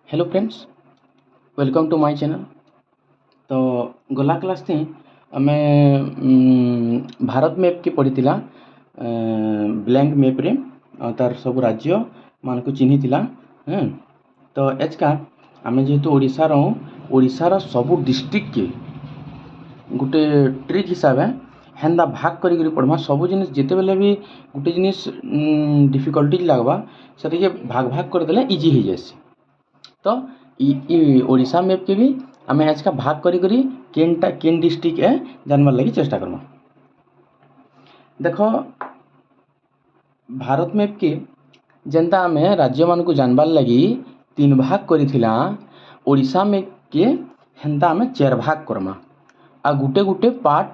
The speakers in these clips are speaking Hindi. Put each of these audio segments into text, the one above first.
Hello friends, welcome to my channel. तो गला क्लास थी आम भारत मैप की पढ़ी ब्लैंक मैप रे तार सब राज्य मान को चिन्ही तो एजका आम जेहेतु ओडिशार सबू डिस्ट्रिक्ट के गोटे ट्रिक हिसाब से हेन्दा भाग करी पढ़मा। सब जिनिस जिते बेले भी गोटे जिनिस डिफिकल्टी लगवा से भाग भाग करदे इजी हो जाए। तो ओडिशा मैप के भी आम आज का भाग करी केन डिस्ट्रिक्ट है जानवर लगी चेष्टा करमा। देख भारत मैप के जेनता आम राज्य मान को जानबार लगी तीन भाग करिथिला, ओडिशा मैप के हेन्ता आम 4 भाग करमा आ गुटे गुटे पार्ट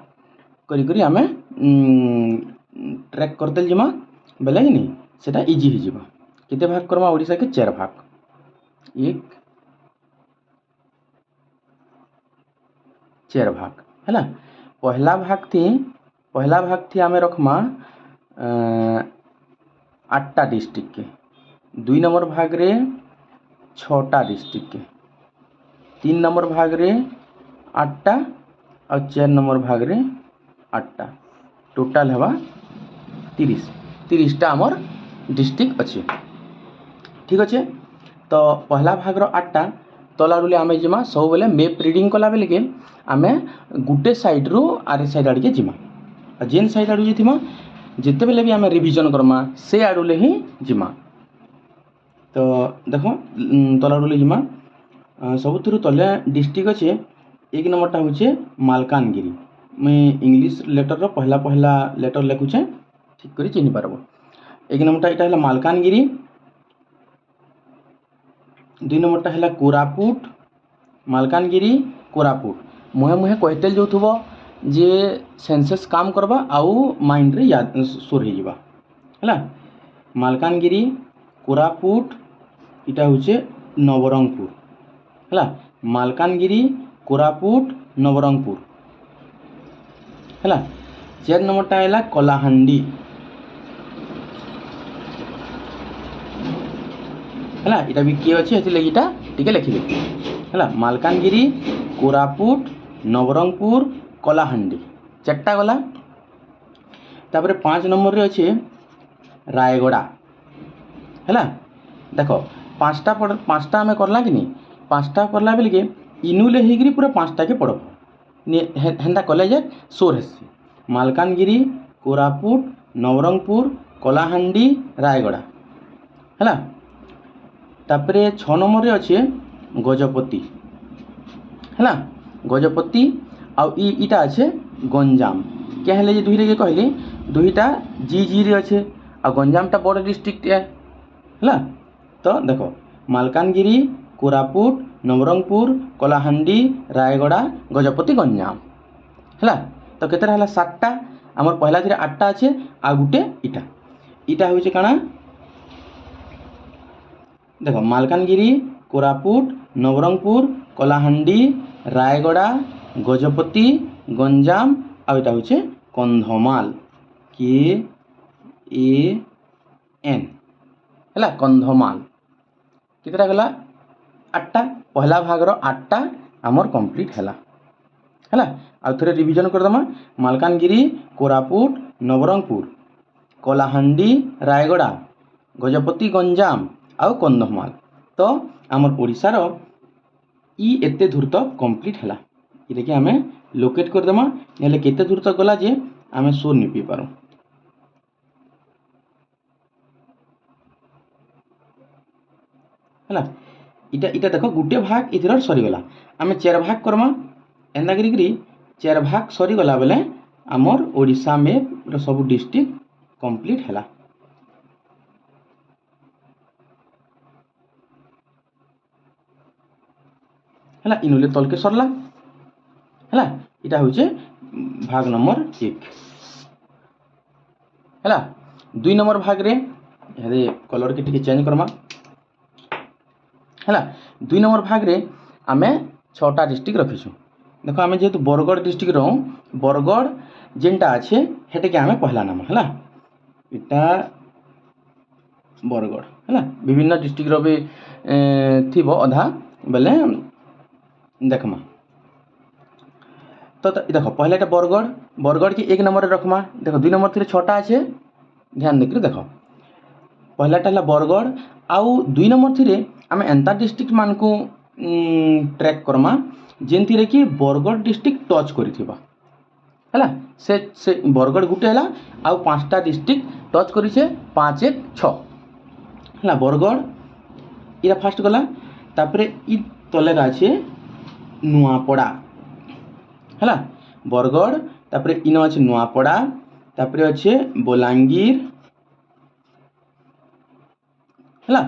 करी आम ट्रैक करते जिमा बेले ही नहीं सेटा इजी हो जिमा। केते भाग करमा ओडिशा के 4 भाग। एक 4 भाग है ना। पहला भाग थी आम रखमा 8टा डिस्ट्रिक्ट के, 2 नंबर भाग रे 6टा डिस्ट्रिक्ट के, 3 नंबर भाग रे 8टा और 4 नंबर भाग रे 8टा, टोटाल हवा 30टा आमर डिस्ट्रिक्ट अच्छे। ठीक अच्छे। तो पहला भाग रो 8टा तलाडुले आम जिमा सब बेले मैप रीडिंग कला बेले के आम गुटे साइड रु आरे साइड आड़ के जिमा। जेन साइड आड़ जीमा जिते बेले भी आम रिविजन करमा से आड़ुले ही जिमा। तो देख तलाडुले जिमा सबुथुरु तले डिस्ट्रिक्ट अच्छे। 1 नंबरटा हूँ मालकानगिरी। मुई इंग्लिश लेटर रो पहला लेटर लिखुचे ठीक कर चिन्ह पारब। 1 नंबरटा यहाँ मालकानगिरी, 2 नंबरटा है कोरापुट। मालकानगिरी कोरापुट मुहे मुहे कहते जो थुबो जे सेंसस काम करबा आउ माइंड रे याद सोर हो जावा है। मालकानगिरी कोरापुट इटा हूँ नवरंगपुर है। मालकानगिरी कोरापुट नवरंगपुर है। 4 नंबरटा है कलाहांडी है। इटा भी किए अच्छे लगी टिके लिखिले है। मालकानगिरी कोरापुट नवरंगपुर कलाहांडी 4टा गला। तापर 5 नंबर रे अच्छे रायगड़ा है। देख 5टा आम करला कि नहीं, 5टा करला बेल के इनुले होगी पूरा 5टा के पड़ब हेन्ता कले जे सोर हेसी। मालकानगिरी कोरापुट नवरंगपुर कलाहांडी रायगड़ा है। तापरे 6 नंबर रे अच्छे गजपति है। गजपति आईटा अच्छे गंजाम क्या है दुईरे के कहली दुईटा जी रे अच्छे आ गंजामटा बड़ डिस्ट्रिक्ट है। तो देख मालकानगिरी कोरापुट नवरंगपुर कलाहांडी रायगड़ा गजपति गंजाम है। तो केते है 7टा आमर पहला थी 8टा अच्छे आ गुटे इटा हूँ काଣା देख मालकानगिरी कोरापुट नवरंगपुर कलाहांडी रायगड़ा गजपति गंजाम आईटा हूँ कंधमाल के ए एन है। कंधमाल कितना गला 8टा पहला भाग रो 8टा आमर कंप्लीट है। आउ थे रिविजन करदमा मालकानगिरी कोरापुट नवरंगपुर कलाहांडी रायगड़ा गजपति गंजाम आउ कंधमाल। तो आमर ओडिशार एते दूर तक कंप्लीट है। ये आम लोकेट करदमा ना केते दूर तक गला जे आम सोर नहीं पी पारू है। इटा देख गुटे भाग इधर सरीगला आम 4 भाग करमा एंदा करी 4 भाग सरीगला बेले आमर ओडिशा मैप सब डिस्ट्रिक्ट कंप्लीट है। है इनुले तल के सरला है। इटा हूँ भाग नंबर 1 है। 2 नंबर भाग रे कलर के टिके चेंज करमा है। 2 नंबर भाग रे आमे 6टा डिस्ट्रिक्ट रखीछू। देखो आम जेहेतु बरगढ़ डिस्ट्रिक्ट रो बरगढ़ जेनटा अच्छे हेटे के आम पहला नाम है। इटा बरगढ़ है विभिन्न डिस्ट्रिक्ट भी थी अधा बेले देखमा तो देख पहले बरगढ़ बरगढ़ के 1 नंबर रखमा देख 2 नंबर थी 6टा अच्छे ध्यान देकर देख पहलाटा है बरगढ़ आउ 2 नंबर थी आम एंता डिस्ट्रिक्ट मान को ट्रैक करमा जेनथि कि बरगढ़ डिस्ट्रिक्ट टच करिथिबा है से बरगढ़ गुटे है आउ 5टा डिस्ट्रिक्ट टच करिछे 5 1 6 है बरगढ़ इरा फास्ट गला तापरे इ तले अच्छे नुआपड़ा है बरगढ़ तापरे इन अच्छे नुआपड़ा तापरे अच्छे बलांगीर है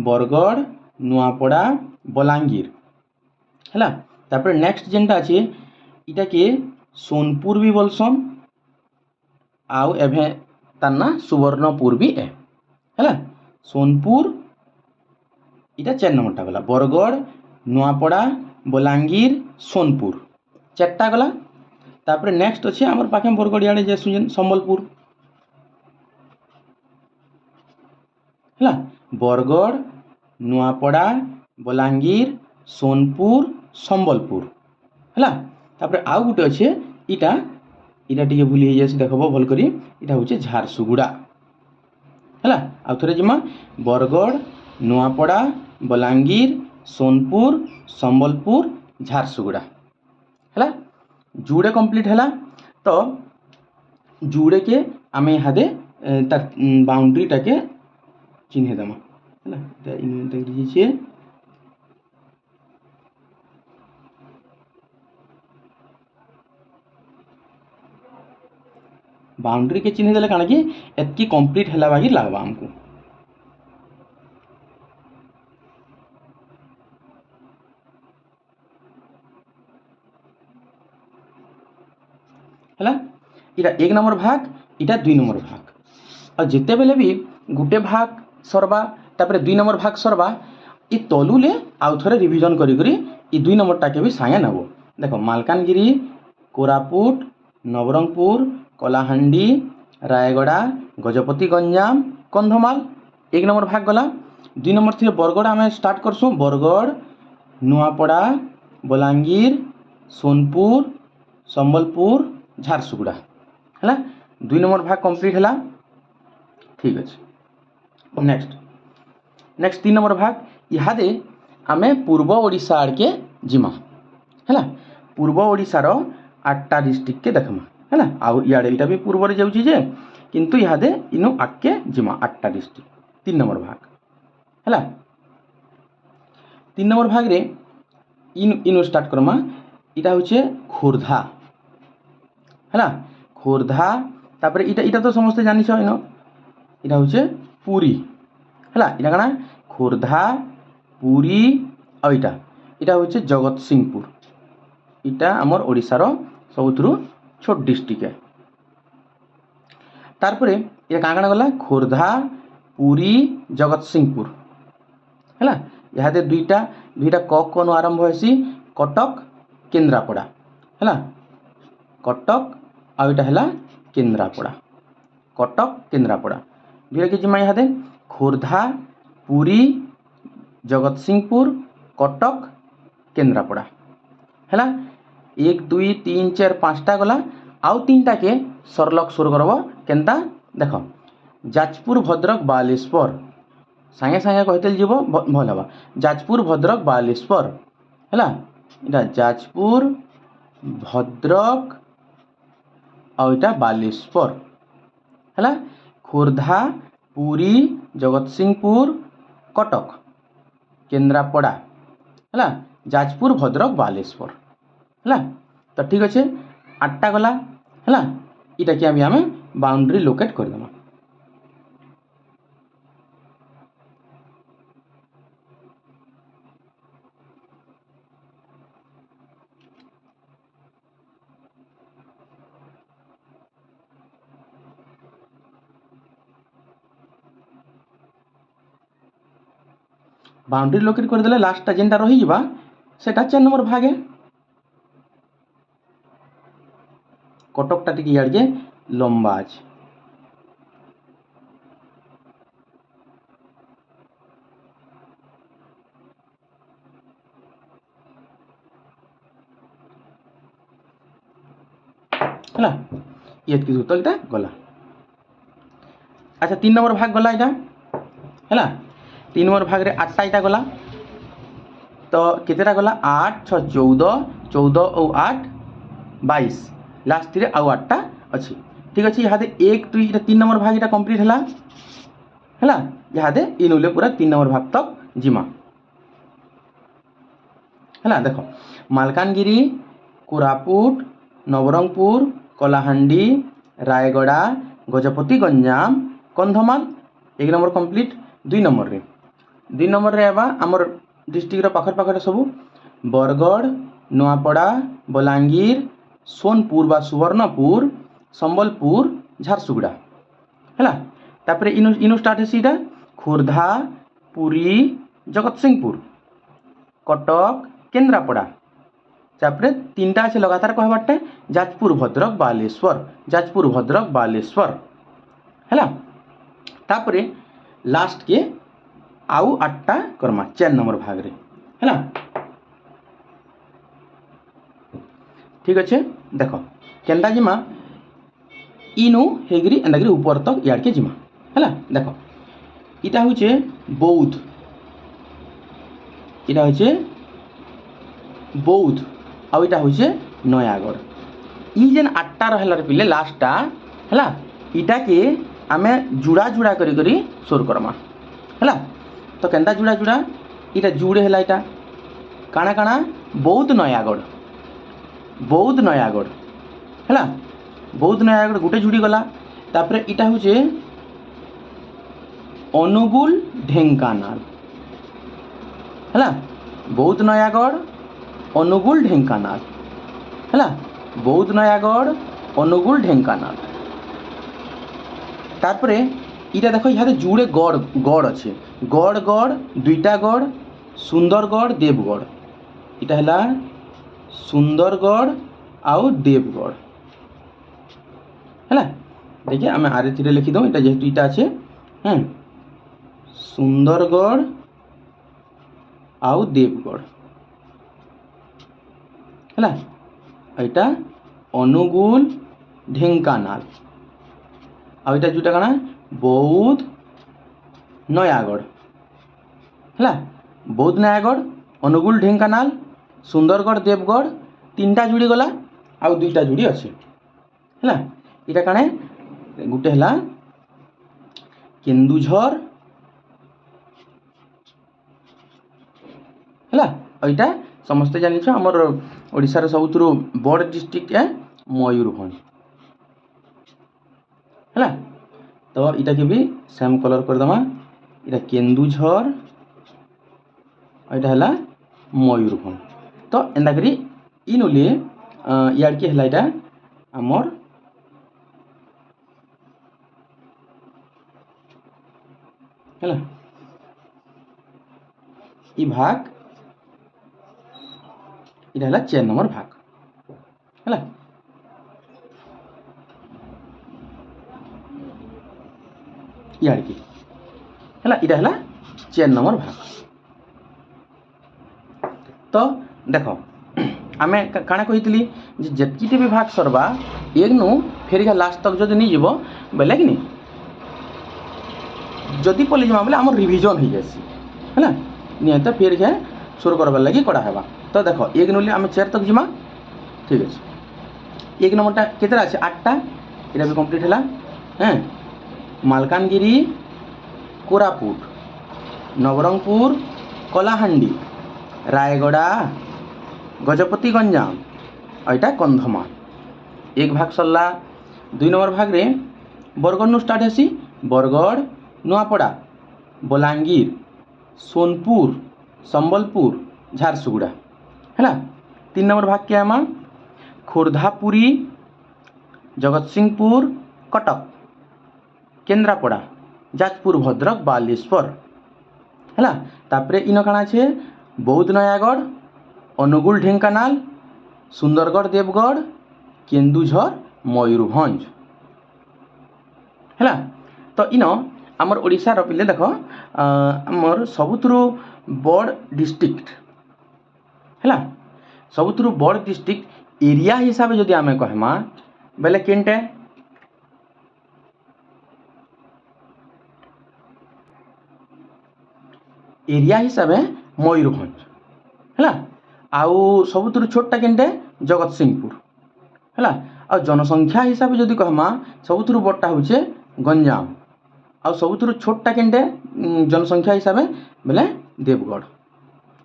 बरगढ़ नुआपड़ा बलांगीर है तापरे नेक्स्ट जेनटा अच्छे इटा के सोनपुर भी बोलसन आउ एभे तार ना सुवर्णपुर भी है सोनपुर इटा 4 नंबरटा गला बरगढ़ नुआपड़ा बलांगीर सोनपुर 4टा गला तापरे नेक्स्ट अच्छे आमर पाखे बरगढ़ याडे जे संबलपुर है बरगढ़ नुआपड़ा बलांगीर सोनपुर संबलपुर है तापरे आउ गुटे अच्छे इटा इटा टिके भूली जाए देखब भल करी इटा होचे झारसुगुड़ा है आउ थरे जिमा बरगढ़ नुआपड़ा बलांगीर सोनपुर संबलपुर झारसुगुड़ा है जुड़े कंप्लीट है तो जुड़े के आम इहादे तार बाउंड्री टाके चिन्हे देमा है बाउंड्री के चिन्ह देले काना कि एतकी कंप्लीट हैला बागी लागबा हमको है इटा 1 नंबर भाग इटा 2 नंबर भाग और जिते बेले भी गुटे भाग सरबा तापरे 2 नंबर भाग सरबा इ तलुले आउ थरे रिविजन करी करी इ 2 नंबर टाके भी सागे नबो देखो मालकानगिरी कोरापुट नवरंगपुर कलाहांडी रायगड़ा गजपति गंजाम कंधमाल 1 नंबर भाग गला 2 नंबर थी बरगढ़ आम स्टार्ट करसु बरगढ़ नुआपड़ा बलांगीर सोनपुर संबलपुर झारसुगुड़ा है 2 नंबर भाग कंप्लीट है ठीक अच्छे नेक्स्ट 3 नंबर भाग इहादे आमे पूर्व ओडिशा आड़के जिमा है पूर्व ओडिशार 8टा डिस्ट्रिक्ट के देखमा है आउ इे इटा भी पूर्व रे जाउची जे किंतु इहादे इनु आके जिमा 8टा डिस्ट्रिक्ट 3 नंबर भाग है 3 नंबर भाग रे इनु स्टार्ट करमा इटा होचे खोर्धा है खोर्धा तापर इटा तो समस्ते जानी इन इटा होचे पुरी है इटा कना खोर्धा पुरी और इटा होचे जगतसिंहपुर इटा आमर ओडिशार सबुथुरु छोट डिस्ट्रिक्ट है तारपरे ये काण गला खोर्धा पुरी जगतसिंहपुर है इहादे दुईटा क नु आरंभ होसी कटक केन्द्रापड़ा है कटक आउ इटा है केन्द्रापड़ा कटक केन्द्रापड़ा दुईटा कि जिमा इहादे खोर्धा पुरी जगतसिंहपुर कटक केन्द्रापड़ा है 1 2 3 4 5टा गला आउ 3टा के सरलक सुर करब केनता देख जाजपुर भद्रक बालेश्वर सांगे सांगे कहते जीव भल हवा जाजपुर भद्रक बालेश्वर है इटा जाजपुर भद्रक और इटा बालेश्वर है खोर्धा पुरी जगतसिंहपुर कटक केन्द्रापड़ा है जाजपुर भद्रक बालेश्वर है तो ठीक अच्छे 8टा गला है इटा कि आम बाउंड्री लोकेट करदेमा बाउंड्री लोकेट करदे लास्टा जेनटा रही जावा सेटा 4 नंबर भाग है कटकटा टिके यार के लंबा अच्छे है ये उत्तर यहाँ गला। अच्छा 3 नंबर भाग गला यहाँ है 3 नंबर भाग रे 8टा यहाँ गला तो केतेटा गला 8 6 14 14 और 8 22 लास्ट रे आउ 8टा अच्छी ठीक अच्छे यहाँ 1 2 3 नंबर भाग यहाँ कंप्लीट है यहाँ इनुले पूरा 3 नंबर भाग तक जिमा है देख Malkangiri Koraput Nabarangpur Kalahandi Rayagada Gajapati Ganjam Kandhamal 1 number complete 2 number रे आमर डिस्ट्रिक्ट पाखर पाखर सब बरगढ़ नुआपड़ा बलांगीर सोनपुर बा सुवर्णपुर संबलपुर झारसुगुड़ा है तापरे इनु स्टार्ट है खोर्धा पुरी जगतसिंहपुर कटक केन्द्रापड़ा तापरे 3टा अच्छे लगातार कहबाटे जाजपुर भद्रक बालेश्वर है तापरे लास्ट के आउ 8टा करमा 4 नंबर भाग रे है ठीक अच्छे देख केन्ता जिमा इनु हेगिरी एंदागिरी ऊपर तक यार के जिमा है देख इटा हूँ बौद्ध इटा हूँ बौद्ध आउ इटा हूँ नयागढ़ जेन 8टा रहा पिले लास्टा है इटा के आमे जुड़ा जुड़ा करी सोर करमा है तो केन्ता जुड़ा जुड़ा इटा जुड़े है इटा काଣା काଣା बौद्ध नयागढ़ है बौद्ध नयागढ़ गोटे जुड़ी गला तापरे इटा हूँ अनुगुल ढेंकानाल है बौद्ध नयागढ़ अनुगुल ढेंकानाल है बौद्ध नयागढ़ अनुगुल ढेंकानाल तारपरे इटा देखो यहाँ जुड़े गढ़ गढ़ अच्छे गढ़ 2टा गढ़ सुंदरगढ़ देवगढ़ इटा है सुंदरगढ़ आउ देवगढ़ है देखिए आम आरे थी लिखिद इटा जेहेतु इटा अच्छे सुंदरगढ़ आउ देवगढ़ है यहाँ अनुगुल ढेंकानाल आ जोटा कण बौद्ध नयागढ़ है बौद्ध नयागढ़ अनुगुल ढेंकानाल सुंदरगढ़ देवगढ़ 3टा जुड़ी गला आउ 2टा जुड़ी अच्छे है यहाँ कण गोटे है केन्दुझर है यहाँ समस्ते जान आमर ओडिशार सबुठ बड़ डिस्ट्रिक्ट है मयूरभंज है तो इटा के भी सेम कलर करदमा इटा केन्दुझर यहाँ है मयूरभंज तो एंता करी इनुले यार के है इटा आमर है इ भाग इटा है 4 नंबर भाग है यार की है इटा है 4 नंबर भाग तो देख आम काଣା कही जितकी भी भाग सरवा एक नु फेर लास्ट तक जब नहीं जीव बोले कि नहीं जदि पलि जमा बोले आम रिविजन हो जासी है निहत फेर घे सुर करवार लगी कड़ा है तो देख एक नुले आम 4 तक जीमा ठीक अच्छे 1 नंबरटा केतरा अच्छे 8टा इटा भी कम्प्लीट है हैं मालकानगिरी कोरापुट नवरंगपुर कलाहांडी रायगड़ा गजपति गंजाम और कंधमाल 1 भाग सरला 2 नंबर भाग रे बरगढ़ नु स्टार्ट हेसी बरगढ़ नुआपड़ा बलांगीर सोनपुर संबलपुर झारसुगुड़ा है 3 नंबर भाग के आम खोर्धापुरी जगतसिंहपुर कटक केन्द्रापड़ा जाजपुर भद्रक बालेश्वर है तापरे इन काଣା छे बौद्ध नयागढ़ अनुगुल ढेंकानाल सुंदरगढ़ देवगढ़ केन्दुझर मयूरभंज है तो इन आमर ओडिशा पिले देख आमर सबुठु बड़ डिस्ट्रिक्ट है सबुठु बड़ डिस्ट्रिक्ट एरिया हिसाब से जदि आम कहमा बेले केनटे एरिया हिसाब से मयूरभंज है आउ सबुठ छोटा केनटे जगतसिंहपुर है आ जनसंख्या हिसाब से जदि कहमा सबुठ बड़टा हूँ गंजाम आ सबुठ छोटा केनटे जनसंख्या हिसाब से बोले देवगढ़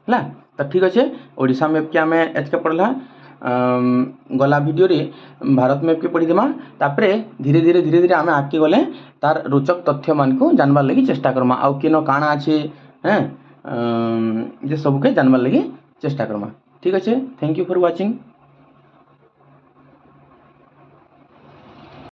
है। तो ठीक अच्छे ओडिशा मैप के आम एचके पढ़ला गला वीडियो रे भारत मैप के पढ़ीदेमा तापरे धीरे धीरे धीरे धीरे आम आगे गले तार रोचक तथ्य मान को जानबार लगी चेष्टा करमा आउ केन काଣା अच्छे हैं जे सबके जानबार लगी चेष्टा करमा। ठीक अच्छे थैंक यू फॉर वाचिंग।